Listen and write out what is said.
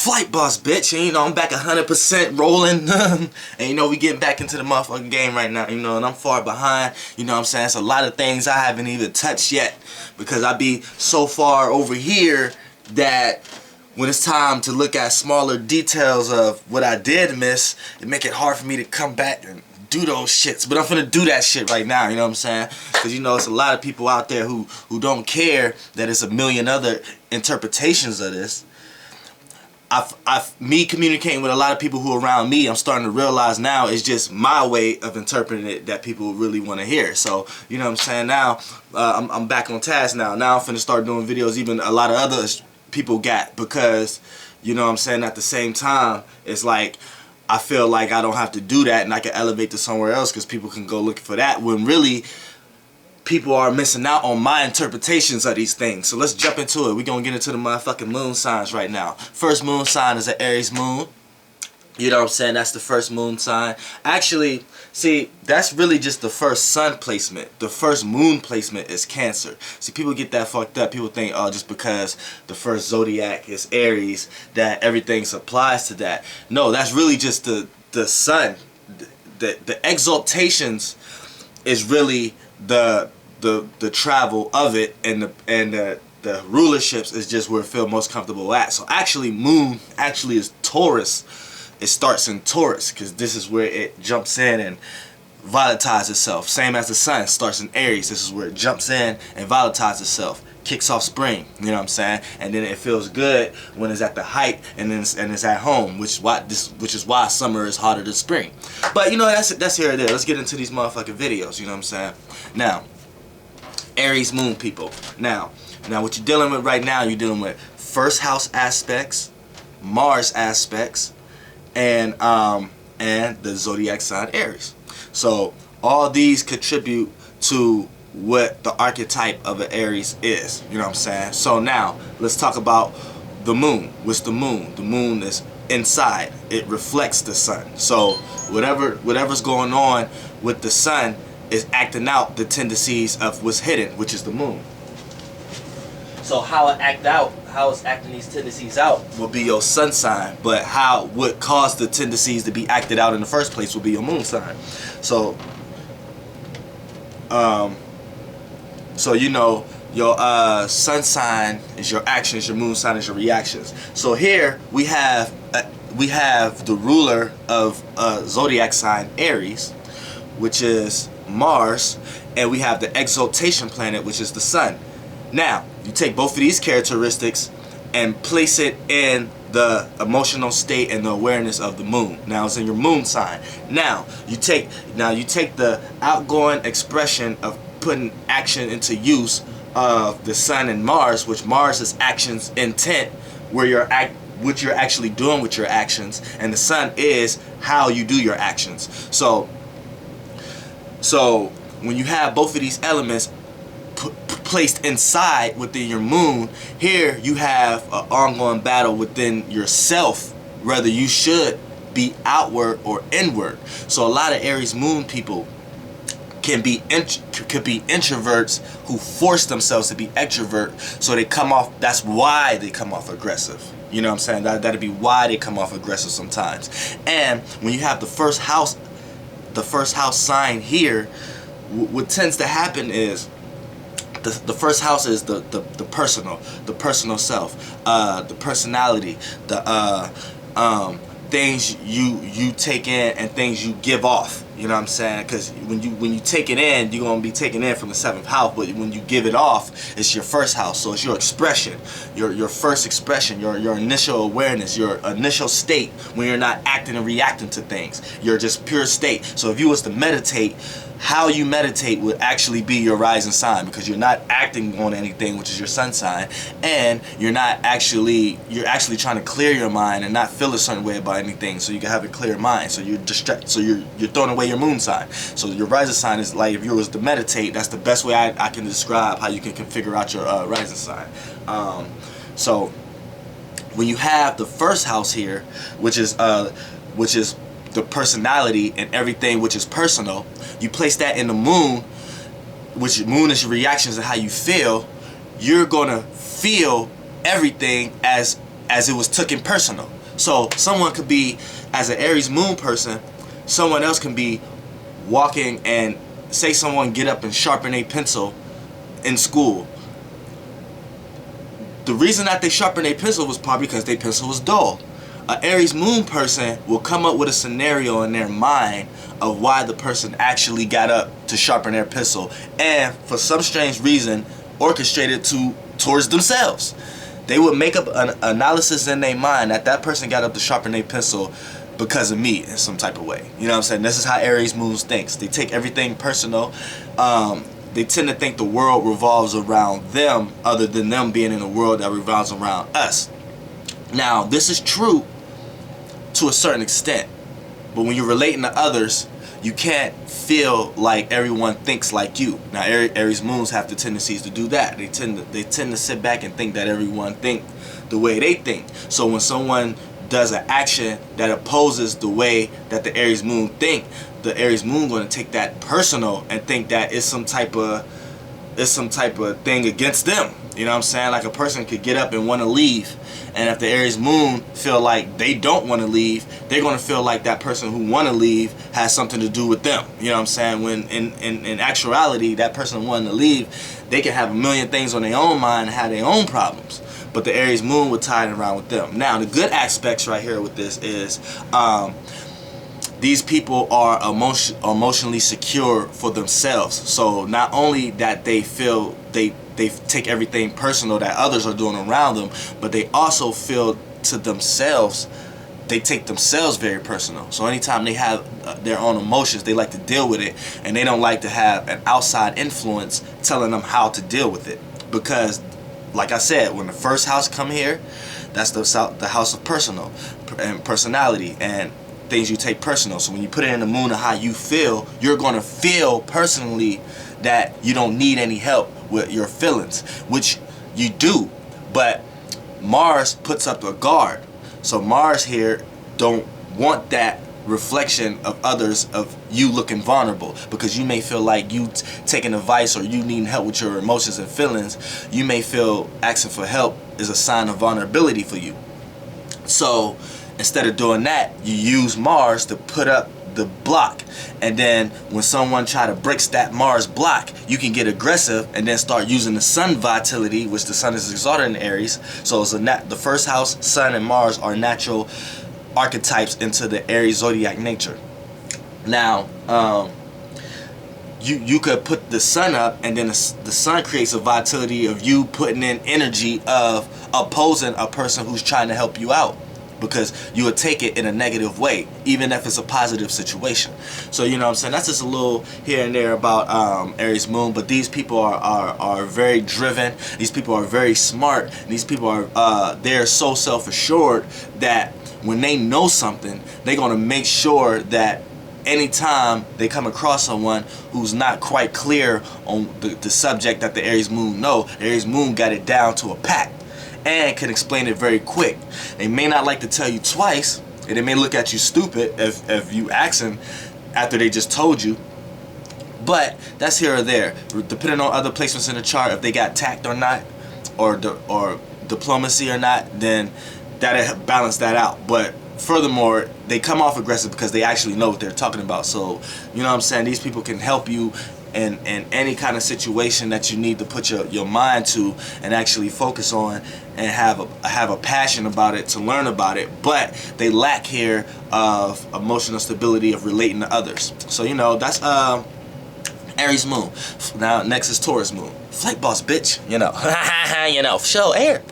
Flight boss, bitch, and you know I'm back 100% rolling, and you know we getting back into the motherfucking game right now, you know, and I'm far behind, you know what I'm saying. It's a lot of things I haven't even touched yet because I be so far over here that when it's time to look at smaller details of what I did miss, it make it hard for me to come back and do those shits. But I'm finna do that shit right now, you know what I'm saying? Because you know it's a lot of people out there who don't care that it's a million other interpretations of this. Me communicating with a lot of people who are around me, I'm starting to realize now it's just my way of interpreting it that people really want to hear. So, you know what I'm saying? Now, I'm back on task now. Now I'm finna start doing videos even a lot of other people got, because, you know what I'm saying, at the same time, it's like, I feel like I don't have to do that and I can elevate to somewhere else because people can go looking for that, when really people are missing out on my interpretations of these things. So let's jump into it. We're going to get into the motherfucking moon signs right now. First moon sign is an Aries moon. You know what I'm saying? That's the first moon sign. Actually, see, that's really just the first sun placement. The first moon placement is Cancer. See, people get that fucked up. People think, oh, just because the first zodiac is Aries, that everything applies to that. No, that's really just the sun. The exaltations is really the travel of it, and the rulerships is just where it feels most comfortable at. So actually, moon actually is Taurus. It starts in Taurus because this is where it jumps in and volatilizes itself. Same as the sun starts in Aries. This is where it jumps in and volatilizes itself. Kicks off spring, you know what I'm saying? And then it feels good when it's at the height and then it's at home, which is why summer is hotter than spring. But you know, that's here or there. Let's get into these motherfucking videos, you know what I'm saying? Now, Aries moon people. Now what you're dealing with right now, you're dealing with first house aspects, Mars aspects, and the zodiac sign Aries. So all these contribute to what the archetype of an Aries is, you know what I'm saying? So now let's talk about the moon. What's the moon? The moon is inside. It reflects the sun. So whatever's going on with the sun is acting out the tendencies of what's hidden, which is the moon. So how it's acting these tendencies out will be your sun sign, but what caused the tendencies to be acted out in the first place will be your moon sign. So you know, your sun sign is your actions, your moon sign is your reactions. So here we have the ruler of zodiac sign Aries, which is Mars, and we have the exaltation planet, which is the sun. Now, you take both of these characteristics and place it in the emotional state and the awareness of the moon. Now it's in your moon sign. Now you take the outgoing expression of putting action into use of the sun and Mars, which Mars is actions intent, what you're actually doing with your actions, and the sun is how you do your actions. So when you have both of these elements placed inside within your moon, here you have an ongoing battle within yourself, whether you should be outward or inward. So a lot of Aries moon people could be introverts who force themselves to be extrovert, so they come off, that's why they come off aggressive. You know what I'm saying? That'd be why they come off aggressive sometimes. And when you have the first house sign here, what tends to happen is the first house is the personal self, the personality, the things you take in and things you give off. You know what I'm saying? Because when you take it in, you're gonna be taking in from the 7th house, but when you give it off, it's your first house. So it's your expression, your first expression, your initial awareness, your initial state when you're not acting and reacting to things. You're just pure state. So if you was to meditate, how you meditate would actually be your rising sign, because you're not acting on anything, which is your sun sign, and you're actually trying to clear your mind and not feel a certain way about anything, so you can have a clear mind. So you're distracted, so you're throwing away your moon sign. So your rising sign is like, if you was to meditate, that's the best way I can describe how you can figure out your rising sign. So when you have the first house here, which is the personality and everything which is personal, you place that in the moon, which moon is your reactions and how you feel, you're gonna feel everything as it was taken personal. So someone could be, as an Aries Moon person, someone else can be walking and say someone get up and sharpen a pencil in school. The reason that they sharpen a pencil was probably because their pencil was dull. An Aries Moon person will come up with a scenario in their mind of why the person actually got up to sharpen their pencil, and for some strange reason orchestrated towards themselves. They would make up an analysis in their mind that that person got up to sharpen their pencil because of me in some type of way. You know what I'm saying? This is how Aries Moons thinks. They take everything personal. They tend to think the world revolves around them, other than them being in a world that revolves around us. Now, this is true to a certain extent, but when you're relating to others, you can't feel like everyone thinks like you. Now, Aries Moons have the tendencies to do that. They tend to sit back and think that everyone think the way they think. So when someone does an action that opposes the way that the Aries Moon think, the Aries Moon going to take that personal and think that it's some type of thing against them. You know what I'm saying? Like, a person could get up and want to leave, and if the Aries Moon feel like they don't want to leave, they're going to feel like that person who want to leave has something to do with them. You know what I'm saying? When in actuality, that person wanting to leave, they can have a million things on their own mind and have their own problems, but the Aries Moon would tie it around with them. Now, the good aspects right here with this is these people are emotionally secure for themselves. So not only that they feel they take everything personal that others are doing around them, but they also feel to themselves, they take themselves very personal. So anytime they have their own emotions, they like to deal with it, and they don't like to have an outside influence telling them how to deal with it. Because, like I said, when the first house come here, that's the house of personal and personality and things you take personal. So when you put it in the moon of how you feel, you're going to feel personally that you don't need any help with your feelings, which you do. But Mars puts up a guard. So Mars here don't want that reflection of others of you looking vulnerable, because you may feel like you taking advice or you needing help with your emotions and feelings. You may feel asking for help is a sign of vulnerability for you. So instead of doing that, you use Mars to put up the block, and then when someone try to break that Mars block, you can get aggressive and then start using the Sun vitality, which the Sun is exalted in Aries. So it's the first house, Sun and Mars are natural archetypes into the Aries zodiac nature. Now, you could put the Sun up, and then the Sun creates a vitality of you putting in energy of opposing a person who's trying to help you out, because you would take it in a negative way, even if it's a positive situation. So, you know what I'm saying? That's just a little here and there about Aries Moon. But these people are very driven. These people are very smart. These people are they're so self-assured that when they know something, they're going to make sure that anytime they come across someone who's not quite clear on the subject that the Aries Moon know, the Aries Moon got it down to a pack and can explain it very quick. They may not like to tell you twice, and they may look at you stupid if you ask them after they just told you. But that's here or there, depending on other placements in the chart. If they got tact or not, or diplomacy or not, then that'll balance that out. But furthermore, they come off aggressive because they actually know what they're talking about. So, you know what I'm saying? These people can help you in any kind of situation that you need to put your mind to and actually focus on and have a passion about it, to learn about it. But they lack here of emotional stability of relating to others. So, you know, that's Aries Moon. Now next is Taurus Moon. Flight boss, bitch. You know. You know, show air.